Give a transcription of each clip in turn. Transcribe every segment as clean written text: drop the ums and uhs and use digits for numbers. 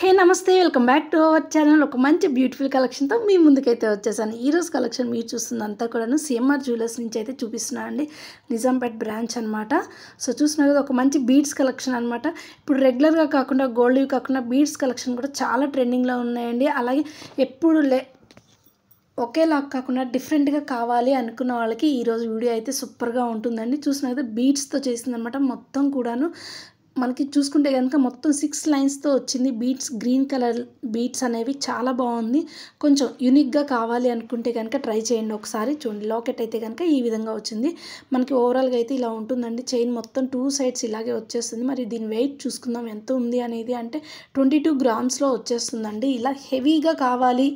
హే నమస్తే welcome back to our channel. ఒక మంచి బ్యూటిఫుల్ కలెక్షన్తో మీ ముందుకైతే వచ్చేసాను. ఈరోజు కలెక్షన్ మీరు చూస్తుందంతా కూడాను సిఎంఆర్ జ్యువెలర్స్ నుంచి అయితే చూపిస్తున్నాను అండి. నిజాంపేట్ బ్రాంచ్ అనమాట. సో చూస్తున్నా కదా ఒక మంచి బీడ్స్ కలెక్షన్ అనమాట. ఇప్పుడు రెగ్యులర్గా కాకుండా గోల్డ్వి కాకుండా బీడ్స్ కలెక్షన్ కూడా చాలా ట్రెండింగ్లో ఉన్నాయండి. అలాగే ఎప్పుడు ఒకేలా కాకుండా డిఫరెంట్గా కావాలి అనుకున్న వాళ్ళకి ఈరోజు వీడియో అయితే సూపర్గా ఉంటుందండి. చూస్తున్నా కదా బీడ్స్తో చేసిందనమాట. మొత్తం కూడాను మనకి చూసుకుంటే కనుక మొత్తం 6 లైన్స్తో వచ్చింది. బీడ్స్ గ్రీన్ కలర్ బీడ్స్ అనేవి చాలా బాగుంది. కొంచెం యూనిక్గా కావాలి అనుకుంటే కనుక ట్రై చేయండి ఒకసారి. చూడండి లాకెట్ అయితే కనుక ఈ విధంగా వచ్చింది. మనకి ఓవరాల్గా అయితే ఇలా ఉంటుందండి. చైన్ మొత్తం 2 సైడ్స్ ఇలాగే వచ్చేస్తుంది. మరి దీని వెయిట్ చూసుకుందాం ఎంత ఉంది అనేది. అంటే 22 గ్రామ్స్లో వచ్చేస్తుందండి. ఇలా హెవీగా కావాలి,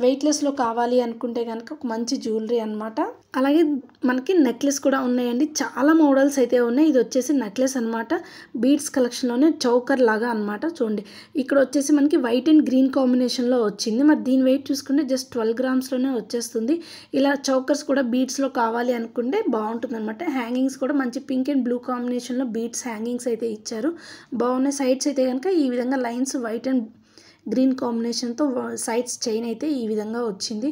వెయిట్లెస్లో కావాలి అనుకుంటే కనుక ఒక మంచి జ్యువెలరీ అనమాట. అలాగే మనకి నెక్లెస్ కూడా ఉన్నాయండి. చాలా మోడల్స్ అయితే ఉన్నాయి. ఇది వచ్చేసి నెక్లెస్ అనమాట. బీడ్స్ కలెక్షన్లోనే చౌకర్ లాగా అనమాట. చూడండి ఇక్కడ వచ్చేసి మనకి వైట్ అండ్ గ్రీన్ కాంబినేషన్లో వచ్చింది. మరి దీని వెయిట్ చూసుకుంటే జస్ట్ 12 గ్రామ్స్లోనే వచ్చేస్తుంది. ఇలా చౌకర్స్ కూడా బీడ్స్లో కావాలి అనుకుంటే బాగుంటుంది అనమాట. హ్యాంగింగ్స్ కూడా మంచి పింక్ అండ్ బ్లూ కాంబినేషన్లో బీడ్స్ హ్యాంగింగ్స్ అయితే ఇచ్చారు. బాగున్నాయి. సైడ్స్ అయితే కనుక ఈ విధంగా లైన్స్ వైట్ అండ్ గ్రీన్ కాంబినేషన్తో సైడ్స్ చైన్ అయితే ఈ విధంగా వచ్చింది.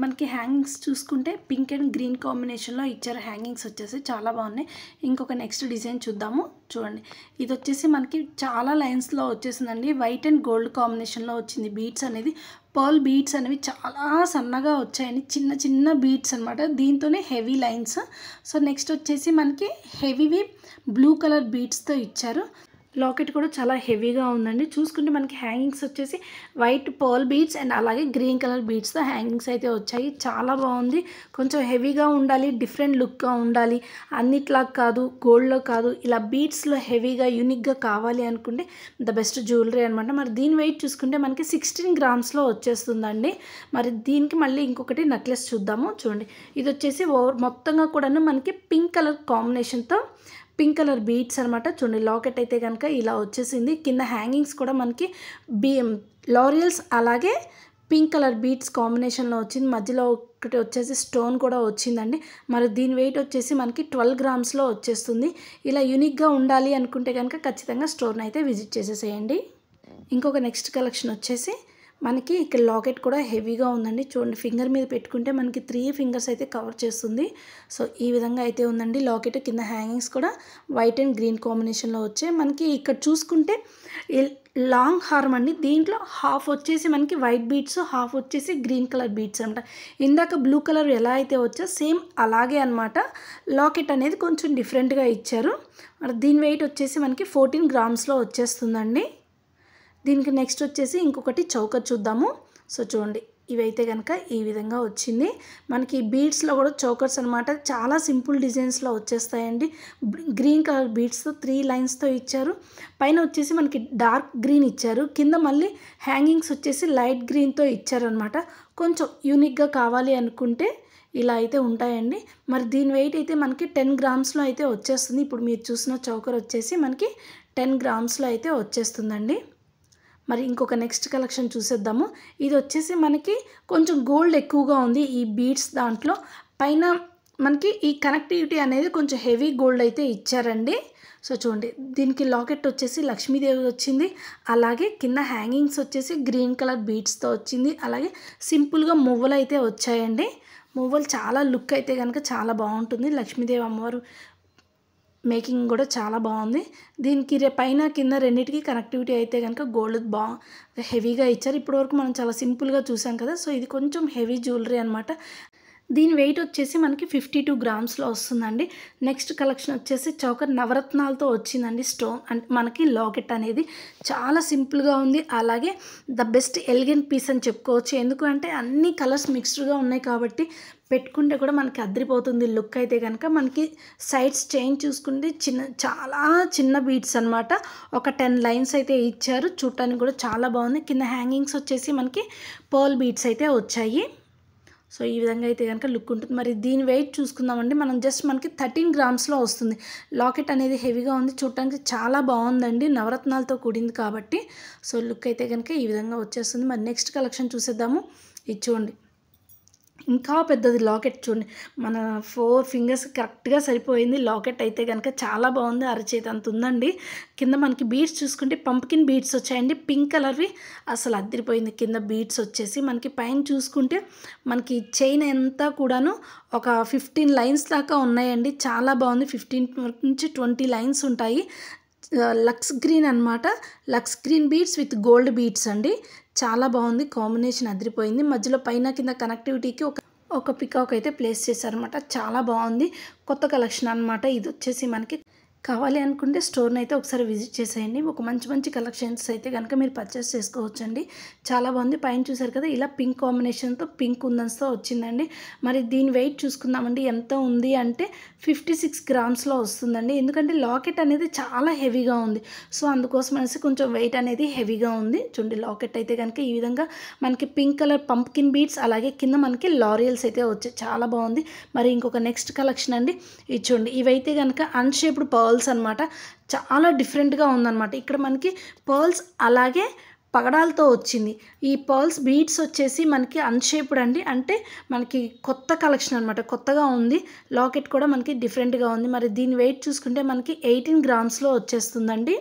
మనకి హ్యాంగింగ్స్ చూసుకుంటే పింక్ అండ్ గ్రీన్ కాంబినేషన్లో ఇచ్చారు. హ్యాంగింగ్స్ వచ్చేసి చాలా బాగున్నాయి. ఇంకొక నెక్స్ట్ డిజైన్ చూద్దాము. చూడండి ఇది వచ్చేసి మనకి చాలా లైన్స్లో వచ్చేసిందండి. వైట్ అండ్ గోల్డ్ కాంబినేషన్లో వచ్చింది. బీడ్స్ అనేది పర్ల్ బీడ్స్ అనేవి చాలా సన్నగా వచ్చాయండి. చిన్న చిన్న బీడ్స్ అనమాట. దీంతోనే హెవీ లైన్స్. సో నెక్స్ట్ వచ్చేసి మనకి హెవీవి బ్లూ కలర్ బీడ్స్తో ఇచ్చారు. లాకెట్ కూడా చాలా హెవీగా ఉందండి. చూసుకుంటే మనకి హ్యాంగింగ్స్ వచ్చేసి వైట్ పర్ల్ బీడ్స్ అండ్ అలాగే గ్రీన్ కలర్ బీడ్స్తో హ్యాంగింగ్స్ అయితే వచ్చాయి. చాలా బాగుంది. కొంచెం హెవీగా ఉండాలి, డిఫరెంట్ లుక్గా ఉండాలి, అన్నిట్లా కాదు, గోల్డ్లో కాదు, ఇలా బీడ్స్లో హెవీగా యూనిక్గా కావాలి అనుకుంటే ద బెస్ట్ జ్యువెలరీ అనమాట. మరి దీని వెయిట్ చూసుకుంటే మనకి 16 గ్రామ్స్లో వచ్చేస్తుందండి. మరి దీనికి మళ్ళీ ఇంకొకటి నెక్లెస్ చూద్దాము. చూడండి ఇది వచ్చేసి మొత్తంగా కూడాను మనకి పింక్ కలర్ కాంబినేషన్తో పింక్ కలర్ బీడ్స్ అనమాట. చూడండి లాకెట్ అయితే కనుక ఇలా వచ్చేసింది. కింద హ్యాంగింగ్స్ కూడా మనకి లారియల్స్ అలాగే పింక్ కలర్ బీడ్స్ కాంబినేషన్లో వచ్చింది. మధ్యలో ఒకటి వచ్చేసి స్టోన్ కూడా వచ్చిందండి. మరి దీని వెయిట్ వచ్చేసి మనకి 12 గ్రామ్స్లో వచ్చేస్తుంది. ఇలా యూనిక్గా ఉండాలి అనుకుంటే కనుక ఖచ్చితంగా స్టోర్ని అయితే విజిట్ చేసేసేయండి. ఇంకొక నెక్స్ట్ కలెక్షన్ వచ్చేసి మనకి ఇక్కడ లాకెట్ కూడా హెవీగా ఉందండి. చూడండి ఫింగర్ మీద పెట్టుకుంటే మనకి 3 ఫింగర్స్ అయితే కవర్ చేస్తుంది. సో ఈ విధంగా అయితే ఉందండి లాకెట్. కింద హ్యాంగింగ్స్ కూడా వైట్ అండ్ గ్రీన్ కాంబినేషన్లో వచ్చాయి. మనకి ఇక్కడ చూసుకుంటే లాంగ్ హార్మ్ అండి. దీంట్లో హాఫ్ వచ్చేసి మనకి వైట్ బీడ్స్, హాఫ్ వచ్చేసి గ్రీన్ కలర్ బీడ్స్ అనమాట. ఇందాక బ్లూ కలర్ ఎలా అయితే వచ్చా సేమ్ అలాగే అనమాట. లాకెట్ అనేది కొంచెం డిఫరెంట్గా ఇచ్చారు. మరి దీని వెయిట్ వచ్చేసి మనకి 14 గ్రామ్స్లో వచ్చేస్తుందండి. దీనికి నెక్స్ట్ వచ్చేసి ఇంకొకటి చౌకర్ చూద్దాము. సో చూడండి ఇవైతే కనుక ఈ విధంగా వచ్చింది. మనకి బీడ్స్లో కూడా చౌకర్స్ అనమాట. చాలా సింపుల్ డిజైన్స్లో వచ్చేస్తాయండి. గ్రీన్ కలర్ బీడ్స్తో 3 లైన్స్తో ఇచ్చారు. పైన వచ్చేసి మనకి డార్క్ గ్రీన్ ఇచ్చారు. కింద మళ్ళీ హ్యాంగింగ్స్ వచ్చేసి లైట్ గ్రీన్తో ఇచ్చారనమాట. కొంచెం యూనిక్గా కావాలి అనుకుంటే ఇలా అయితే ఉంటాయండి. మరి దీని వెయిట్ అయితే మనకి 10 గ్రామ్స్లో అయితే వచ్చేస్తుంది. ఇప్పుడు మీరు చూసిన చౌకర్ వచ్చేసి మనకి 10 గ్రామ్స్లో అయితే వచ్చేస్తుందండి. మరి ఇంకొక నెక్స్ట్ కలెక్షన్ చూసేద్దాము. ఇది వచ్చేసి మనకి కొంచెం గోల్డ్ ఎక్కువగా ఉంది ఈ బీడ్స్ దాంట్లో. పైన మనకి ఈ కనెక్టివిటీ అనేది కొంచెం హెవీ గోల్డ్ అయితే ఇచ్చారండి. సో చూడండి దీనికి లాకెట్ వచ్చేసి లక్ష్మీదేవి వచ్చింది. అలాగే కింద హ్యాంగింగ్స్ వచ్చేసి గ్రీన్ కలర్ బీడ్స్తో వచ్చింది. అలాగే సింపుల్గా మువ్వలు అయితే వచ్చాయండి. మువ్వలు చాలా లుక్ అయితే కనుక చాలా బాగుంటుంది. లక్ష్మీదేవి అమ్మవారు మేకింగ్ కూడా చాలా బాగుంది. దీనికి పైన కింద రెండింటికి కనెక్టివిటీ అయితే కనుక గోల్డ్ హెవీగా ఇచ్చారు. ఇప్పటివరకు మనం చాలా సింపుల్గా చూసాం కదా. సో ఇది కొంచెం హెవీ జ్యువెలరీ అనమాట. దీని వెయిట్ వచ్చేసి మనకి 52 గ్రామ్స్లో వస్తుందండి. నెక్స్ట్ కలెక్షన్ వచ్చేసి చౌకర్ నవరత్నాలతో వచ్చిందండి. స్టోన్ అంటే మనకి లాకెట్ అనేది చాలా సింపుల్గా ఉంది. అలాగే ద బెస్ట్ ఎలిగెంట్ పీస్ అని చెప్పుకోవచ్చు. ఎందుకంటే అన్ని కలర్స్ మిక్స్డ్గా ఉన్నాయి కాబట్టి పెట్టుకుంటే కూడా మనకి అద్రిపోతుంది లుక్ అయితే కనుక. మనకి సైడ్స్ చైన్ చూసుకుంటే చాలా చిన్న బీడ్స్ అనమాట. ఒక 10 లైన్స్ అయితే ఇచ్చారు. చూడటానికి కూడా చాలా బాగుంది. కింద హ్యాంగింగ్స్ వచ్చేసి మనకి పర్ల్ బీడ్స్ అయితే వచ్చాయి. సో ఈ విధంగా అయితే కనుక లుక్ ఉంటుంది. మరి దీని వెయిట్ చూసుకుందామండి. మనం జస్ట్ మనకి 13 గ్రామ్స్లో వస్తుంది. లాకెట్ అనేది హెవీగా ఉంది. చూడటానికి చాలా బాగుందండి. నవరత్నాలతో కూడింది కాబట్టి సో లుక్ అయితే కనుక ఈ విధంగా వచ్చేస్తుంది. మరి నెక్స్ట్ కలెక్షన్ చూసేద్దాము. ఇది చూడండి ఇంకా పెద్దది లాకెట్ చూడండి. మన 4 ఫింగర్స్ కరెక్ట్‌గా సరిపోయింది. లాకెట్ అయితే గనక చాలా బాగుంది. అరచేతి అంత ఉందండి. కింద మనకి బీడ్స్ చూసుకుంటే పంప్కిన్ బీడ్స్ వచ్చాయండి. పింక్ కలర్‌వి అసలు అదిరిపోయింది. కింద బీడ్స్ వచ్చేసి మనకి పైన చూసుకుంటే మనకి చైన్ అంతా కూడాను ఒక 15 లైన్స్ దాకా ఉన్నాయండి. చాలా బాగుంది. 15 నుంచి 20 లైన్స్ ఉంటాయి. లక్స్ గ్రీన్ అనమాట. Lux green beads with gold beads అండి. చాలా బాగుంది. కాంబినేషన్ అదిరిపోయింది. మధ్యలో పైన కింద కనెక్టివిటీకి ఒక పికాక్ అయితే ప్లేస్ చేశారనమాట. చాలా బాగుంది. కొత్త కలెక్షన్ అనమాట. ఇది వచ్చేసి మనకి కావాలి అనుకుంటే స్టోర్ని అయితే ఒకసారి విజిట్ చేసేయండి. ఒక మంచి మంచి కలెక్షన్స్ అయితే కనుక మీరు పర్చేస్ చేసుకోవచ్చండి. చాలా బాగుంది. పైన చూసారు కదా, ఇలా పింక్ కాంబినేషన్తో పింక్ కుందన్స్తో వచ్చిందండి. మరి దీని వెయిట్ చూసుకుందామండి. ఎంత ఉంది అంటే 56 గ్రామ్స్లో వస్తుందండి. ఎందుకంటే లాకెట్ అనేది చాలా హెవీగా ఉంది. సో అందుకోసం అనేసి కొంచెం వెయిట్ అనేది హెవీగా ఉంది. చూడండి, లాకెట్ అయితే కనుక ఈ విధంగా మనకి పింక్ కలర్ పంప్కిన్ బీడ్స్, అలాగే కింద మనకి లారియల్స్ అయితే వచ్చాయి. చాలా బాగుంది. మరి ఇంకొక నెక్స్ట్ కలెక్షన్ అండి. ఇది చూడండి, ఇవైతే కనుక అన్షేప్డ్ పర్ల్స్ అనమాట. చాలా డిఫరెంట్గా ఉందన్నమాట. ఇక్కడ మనకి పర్ల్స్ అలాగే పగడాలతో వచ్చింది. ఈ పర్ల్స్ బీడ్స్ వచ్చేసి మనకి అన్షేప్డ్ అండి. అంటే మనకి కొత్త కలెక్షన్ అనమాట. కొత్తగా ఉంది. లాకెట్ కూడా మనకి డిఫరెంట్గా ఉంది. మరి దీని వెయిట్ చూసుకుంటే మనకి 18 గ్రామ్స్లో వచ్చేస్తుందండి.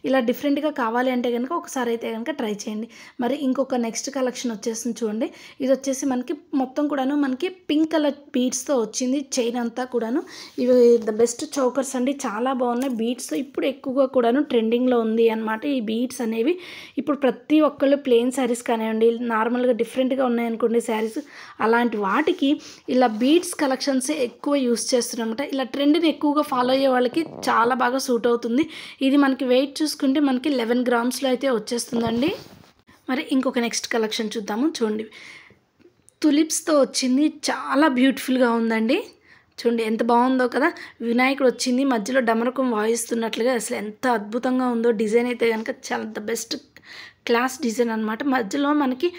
ఇలా డిఫరెంట్గా కావాలి అంటే కనుక ఒకసారి అయితే కనుక ట్రై చేయండి. మరి ఇంకొక నెక్స్ట్ కలెక్షన్ వచ్చేసింది చూడండి. ఇది వచ్చేసి మనకి మొత్తం కూడాను మనకి పింక్ కలర్ బీడ్స్తో వచ్చింది. చైన్ అంతా కూడాను ఇవి ద బెస్ట్ చోకర్స్ అండి. చాలా బాగున్నాయి. బీడ్స్తో ఇప్పుడు ఎక్కువగా కూడాను ట్రెండింగ్లో ఉంది అనమాట. ఈ బీడ్స్ అనేవి ఇప్పుడు ప్రతి ఒక్కళ్ళు ప్లెయిన్ శారీస్ కానివ్వండి, నార్మల్గా డిఫరెంట్గా ఉన్నాయనుకోండి శారీస్, అలాంటి వాటికి ఇలా బీడ్స్ కలెక్షన్స్ ఎక్కువ యూస్ చేస్తున్నారన్నమాట. ఇలా ట్రెండ్ని ఎక్కువగా ఫాలో అయ్యే వాళ్ళకి చాలా బాగా సూట్ అవుతుంది. ఇది మనకి వెయిట్ చూసుకుంటే మనకి 11 గ్రామ్స్లో అయితే వచ్చేస్తుందండి. మరి ఇంకొక నెక్స్ట్ కలెక్షన్ చూద్దాము. చూడండి, తులిప్స్తో వచ్చింది. చాలా బ్యూటిఫుల్గా ఉందండి. చూడండి ఎంత బాగుందో కదా. వినాయకుడు వచ్చింది, మధ్యలో డమరకం వాయిస్తున్నట్లుగా అసలు ఎంత అద్భుతంగా ఉందో. డిజైన్ అయితే కనుక చాలా ద బెస్ట్ క్లాస్ డిజైన్ అనమాట. మధ్యలో మనకి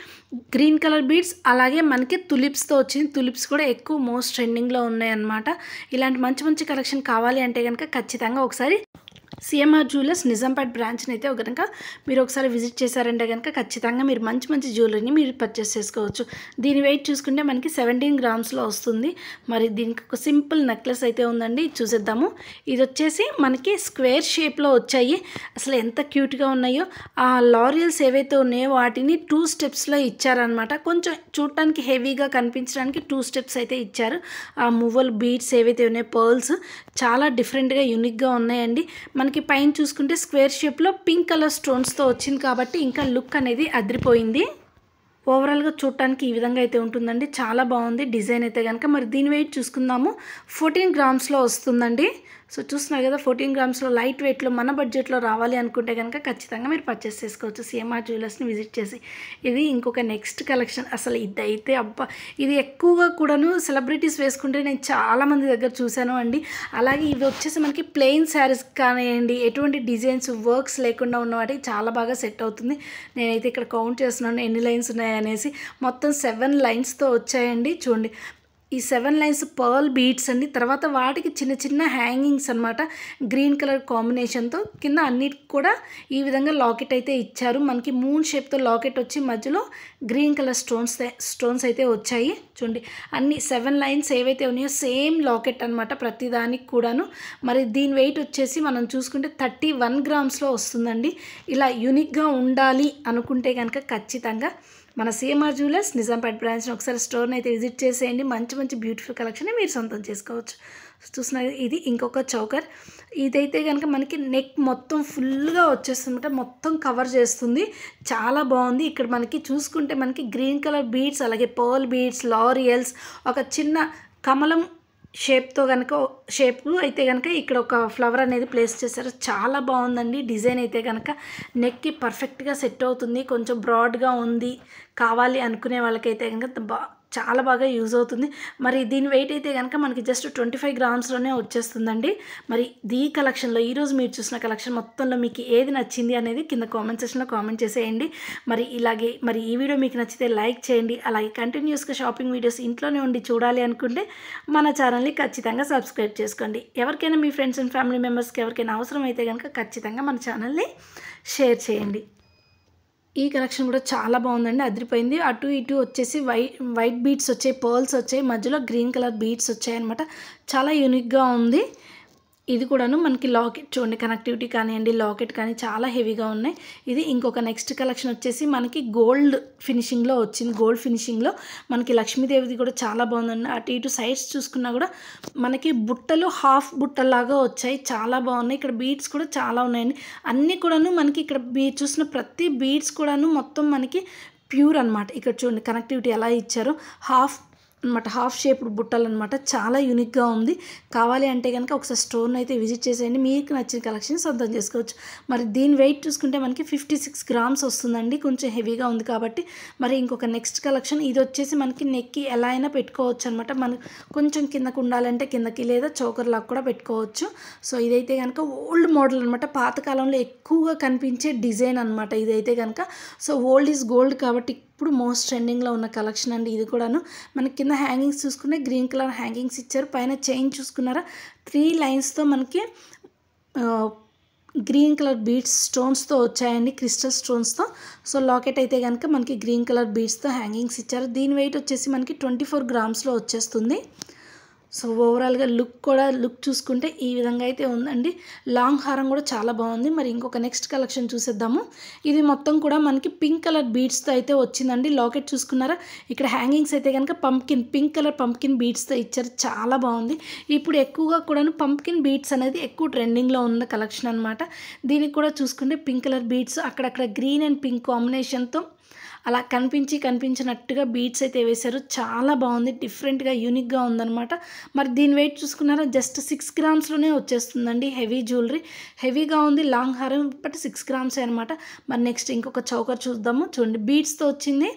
గ్రీన్ కలర్ బీడ్స్, అలాగే మనకి తులిప్స్తో వచ్చింది. తులిప్స్ కూడా ఎక్కువ మోస్ట్ ట్రెండింగ్లో ఉన్నాయన్నమాట. ఇలాంటి మంచి మంచి కలెక్షన్ కావాలి అంటే కనుక ఖచ్చితంగా ఒకసారి సిఎంఆర్ జ్యువెలర్స్ నిజాంపేట్ బ్రాంచ్ని అయితే కనుక మీరు ఒకసారి విజిట్ చేశారంటే కనుక ఖచ్చితంగా మీరు మంచి మంచి జ్యువెలరీని మీరు పర్చేస్ చేసుకోవచ్చు. దీని వెయిట్ చూసుకుంటే మనకి 17 గ్రామ్స్లో వస్తుంది. మరి దీనికి ఒక సింపుల్ నెక్లెస్ అయితే ఉందండి. చూసేద్దాము. ఇది వచ్చేసి మనకి స్క్వేర్ షేప్లో వచ్చాయి. అసలు ఎంత క్యూట్గా ఉన్నాయో. ఆ లారియల్స్ ఏవైతే ఉన్నాయో వాటిని 2 స్టెప్స్లో ఇచ్చారనమాట. కొంచెం చూడటానికి హెవీగా కనిపించడానికి 2 స్టెప్స్ అయితే ఇచ్చారు. ఆ మువ్వల్ బీడ్స్ ఏవైతే ఉన్నాయో పర్ల్స్ చాలా డిఫరెంట్గా యూనిక్గా ఉన్నాయండి. మనకి పైన చూసుకుంటే స్క్వేర్ షేప్లో పింక్ కలర్ స్టోన్స్తో వచ్చింది కాబట్టి ఇంకా లుక్ అనేది అదిరిపోయింది. ఓవరాల్గా చూడటానికి ఈ విధంగా అయితే ఉంటుందండి. చాలా బాగుంది డిజైన్ అయితే కనుక. మరి దీని వెయిట్ చూసుకుందాము. 14 గ్రామ్స్లో వస్తుందండి. సో చూస్తున్నారు కదా, 14 గ్రామ్స్లో లైట్ వెయిట్లో మన బడ్జెట్లో రావాలి అనుకుంటే కనుక ఖచ్చితంగా మీరు పర్చేస్ చేసుకోవచ్చు సిఎంఆర్ జ్యువెలర్స్ని విజిట్ చేసి. ఇది ఇంకొక నెక్స్ట్ కలెక్షన్. అసలు ఇదైతే అబ్బా, ఇది ఎక్కువగా కూడాను సెలబ్రిటీస్ వేసుకుంటే నేను చాలామంది దగ్గర చూశాను అండి. అలాగే ఇవి వచ్చేసి మనకి ప్లెయిన్ శారీస్ కానివ్వండి, ఎటువంటి డిజైన్స్ వర్క్స్ లేకుండా ఉన్న వాటికి చాలా బాగా సెట్ అవుతుంది. నేనైతే ఇక్కడ కౌంట్ చేస్తున్నాను ఎన్ని లైన్స్ ఉన్నాయనేసి. మొత్తం 7 లైన్స్తో వచ్చాయండి. చూడండి, ఈ 7 లైన్స్ పర్ల్ బీడ్స్ అండి. తర్వాత వాటికి చిన్న చిన్న హ్యాంగింగ్స్ అనమాట. గ్రీన్ కలర్ కాంబినేషన్తో కింద అన్నిటికి కూడా ఈ విధంగా లాకెట్ అయితే ఇచ్చారు. మనకి మూన్ షేప్తో లాకెట్ వచ్చి మధ్యలో గ్రీన్ కలర్ స్టోన్స్ అయితే వచ్చాయి. చూడండి, అన్ని 7 లైన్స్ ఏవైతే ఉన్నాయో సేమ్ లాకెట్ అనమాట ప్రతి దానికి కూడాను. మరి దీని వెయిట్ వచ్చేసి మనం చూసుకుంటే 31 గ్రామ్స్లో వస్తుందండి. ఇలా యూనిక్గా ఉండాలి అనుకుంటే కనుక ఖచ్చితంగా మన సిఎంఆర్ జ్యువెలర్స్ నిజాంపేట్ బ్రాంచ్ని ఒకసారి స్టోర్ని అయితే విజిట్ చేసేయండి. మంచి మంచి బ్యూటిఫుల్ కలెక్షన్ మీరు సొంతం చేసుకోవచ్చు. చూస్తున్నారు, ఇది ఇంకొక చౌకర్. ఇదైతే కనుక మనకి నెక్ మొత్తం ఫుల్గా వచ్చేస్తుందన్నమాట. మొత్తం కవర్ చేస్తుంది. చాలా బాగుంది. ఇక్కడ మనకి చూసుకుంటే మనకి గ్రీన్ కలర్ బీడ్స్, అలాగే పర్ల్ బీడ్స్, లారియల్స్, ఒక చిన్న కమలం షేప్తో కనుక షేప్ అయితే కనుక ఇక్కడ ఒక ఫ్లవర్ అనేది ప్లేస్ చేశారు. చాలా బాగుందండి డిజైన్ అయితే కనుక. నెక్కి పర్ఫెక్ట్గా సెట్ అవుతుంది. కొంచెం బ్రాడ్గా ఉంది కావాలి అనుకునే వాళ్ళకైతే కనుక చాలా బాగా యూజ్ అవుతుంది. మరి దీని వెయిట్ అయితే కనుక మనకి జస్ట్ 25 గ్రామ్స్లోనే వచ్చేస్తుందండి. మరి ఈ కలెక్షన్లో ఈరోజు మీరు చూసిన కలెక్షన్ మొత్తంలో మీకు ఏది నచ్చింది అనేది కింద కామెంట్ సెక్షన్లో కామెంట్ చేసేయండి. మరి ఇలాగే మరి ఈ వీడియో మీకు నచ్చితే లైక్ చేయండి. అలాగే కంటిన్యూస్గా షాపింగ్ వీడియోస్ ఇంట్లోనే ఉండి చూడాలి అనుకుంటే మన ఛానల్ని ఖచ్చితంగా సబ్స్క్రైబ్ చేసుకోండి. ఎవరికైనా మీ ఫ్రెండ్స్ అండ్ ఫ్యామిలీ మెంబర్స్కి ఎవరికైనా అవసరం అయితే కనుక ఖచ్చితంగా మన ఛానల్ని షేర్ చేయండి. ఈ కలెక్షన్ కూడా చాలా బాగుందండి, అదిరిపోయింది. అటు ఇటు వచ్చేసి వైట్ బీడ్స్ వచ్చాయి, పర్ల్స్ వచ్చాయి, మధ్యలో గ్రీన్ కలర్ బీడ్స్ వచ్చాయి అనమాట. చాలా యూనిక్గా ఉంది. ఇది కూడాను మనకి లాకెట్ చూడండి, కనెక్టివిటీ కానివ్వండి, లాకెట్ కానీ చాలా హెవీగా ఉన్నాయి. ఇది ఇంకొక నెక్స్ట్ కలెక్షన్ వచ్చేసి మనకి గోల్డ్ ఫినిషింగ్లో వచ్చింది. గోల్డ్ ఫినిషింగ్లో మనకి లక్ష్మీదేవిది కూడా చాలా బాగుందండి. అటు ఇటు సైడ్స్ చూసుకున్నా కూడా మనకి బుట్టలు హాఫ్ బుట్టలాగా వచ్చాయి, చాలా బాగున్నాయి. ఇక్కడ బీడ్స్ కూడా చాలా ఉన్నాయండి. అన్నీ కూడాను మనకి ఇక్కడ చూసిన ప్రతి బీడ్స్ కూడాను మొత్తం మనకి ప్యూర్ అనమాట. ఇక్కడ చూడండి కనెక్టివిటీ ఎలా ఇచ్చారో, హాఫ్ అనమాట, హాఫ్ షేప్డ్ బుట్టలు అనమాట. చాలా యూనిక్గా ఉంది. కావాలి అంటే కనుక ఒకసారి స్టోర్ని అయితే విజిట్ చేసేయండి, మీకు నచ్చిన కలెక్షన్ సొంతం చేసుకోవచ్చు. మరి దీని వెయిట్ చూసుకుంటే మనకి 56 గ్రామ్స్ వస్తుందండి, కొంచెం హెవీగా ఉంది కాబట్టి. మరి ఇంకొక నెక్స్ట్ కలెక్షన్ ఇది వచ్చేసి మనకి నెక్కి ఎలా అయినా పెట్టుకోవచ్చు అనమాట. మనకు కొంచెం కిందకు ఉండాలంటే కిందకి, లేదా చోకర్ లాగా కూడా పెట్టుకోవచ్చు. సో ఇదైతే కనుక ఓల్డ్ మోడల్ అనమాట, పాతకాలంలో ఎక్కువగా కనిపించే డిజైన్ అనమాట ఇదైతే కనుక. సో ఓల్డ్ ఈజ్ గోల్డ్ కాబట్టి ఇప్పుడు మోస్ట్ ట్రెండింగ్లో ఉన్న కలెక్షన్ అండి ఇది కూడాను. మనకి కింద హ్యాంగింగ్స్ చూసుకుంటే గ్రీన్ కలర్ హ్యాంగింగ్స్ ఇచ్చారు. పైన చైన్ చూసుకున్నారా 3 లైన్స్తో మనకి గ్రీన్ కలర్ బీడ్స్ స్టోన్స్తో వచ్చాయండి, క్రిస్టల్ స్టోన్స్తో. సో లాకెట్ అయితే కనుక మనకి గ్రీన్ కలర్ బీడ్స్తో హ్యాంగింగ్స్ ఇచ్చారు. దీని వెయిట్ వచ్చేసి మనకి 24 గ్రామ్స్లో వచ్చేస్తుంది. సో ఓవరాల్గా లుక్ చూసుకుంటే ఈ విధంగా అయితే ఉందండి. లాంగ్ హారం కూడా చాలా బాగుంది. మరి ఇంకొక నెక్స్ట్ కలెక్షన్ చూసేద్దాము. ఇది మొత్తం కూడా మనకి పింక్ కలర్ బీడ్స్తో అయితే వచ్చిందండి. లాకెట్ చూసుకున్నారా, ఇక్కడ హ్యాంగింగ్స్ అయితే కనుక పింక్ కలర్ పంప్కిన్ బీడ్స్తో ఇచ్చారు, చాలా బాగుంది. ఇప్పుడు ఎక్కువగా కూడా పంప్కిన్ బీడ్స్ అనేది ఎక్కువ ట్రెండింగ్లో ఉన్న కలెక్షన్ అనమాట. దీనికి కూడా చూసుకుంటే పింక్ కలర్ బీడ్స్, అక్కడక్కడ గ్రీన్ అండ్ పింక్ కాంబినేషన్తో అలా కనిపించినట్టుగా బీడ్స్ అయితే వేశారు, చాలా బాగుంది, డిఫరెంట్గా యూనిక్గా ఉందన్నమాట. మరి దీని వెయిట్ చూసుకున్నారా జస్ట్ 6 గ్రామ్స్లోనే వచ్చేస్తుందండి. హెవీ జ్యువెలరీ, హెవీగా ఉంది, లాంగ్ హారం, బట్ 6 గ్రామ్సే అనమాట. మరి నెక్స్ట్ ఇంకొక చౌకర్ చూద్దాము. చూడండి బీడ్స్తో వచ్చింది.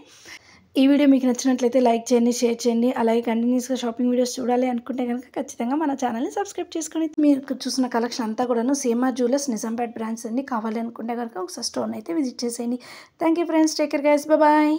ఈ వీడియో మీకు నచ్చినట్లయితే లైక్ చేయండి, షేర్ చేయండి. అలాగే కంటిన్యూస్గా షాపింగ్ వీడియోస్ చూడాలి అనుకుంటే కనుక ఖచ్చితంగా మన ఛానల్ని సబ్స్క్రైబ్ చేసుకొని. మీరు చూసిన కలెక్షన్ అంతా కూడాను సిఎంఆర్ జ్యువెలర్స్ నిజాంపేట్ బ్రాంచ్ అండి. కావాలి అనుకుంటే కనుక ఒకసారి స్టోర్ని అయితే విజిట్ చేసేయండి. Thank you friends, take care guys, bye.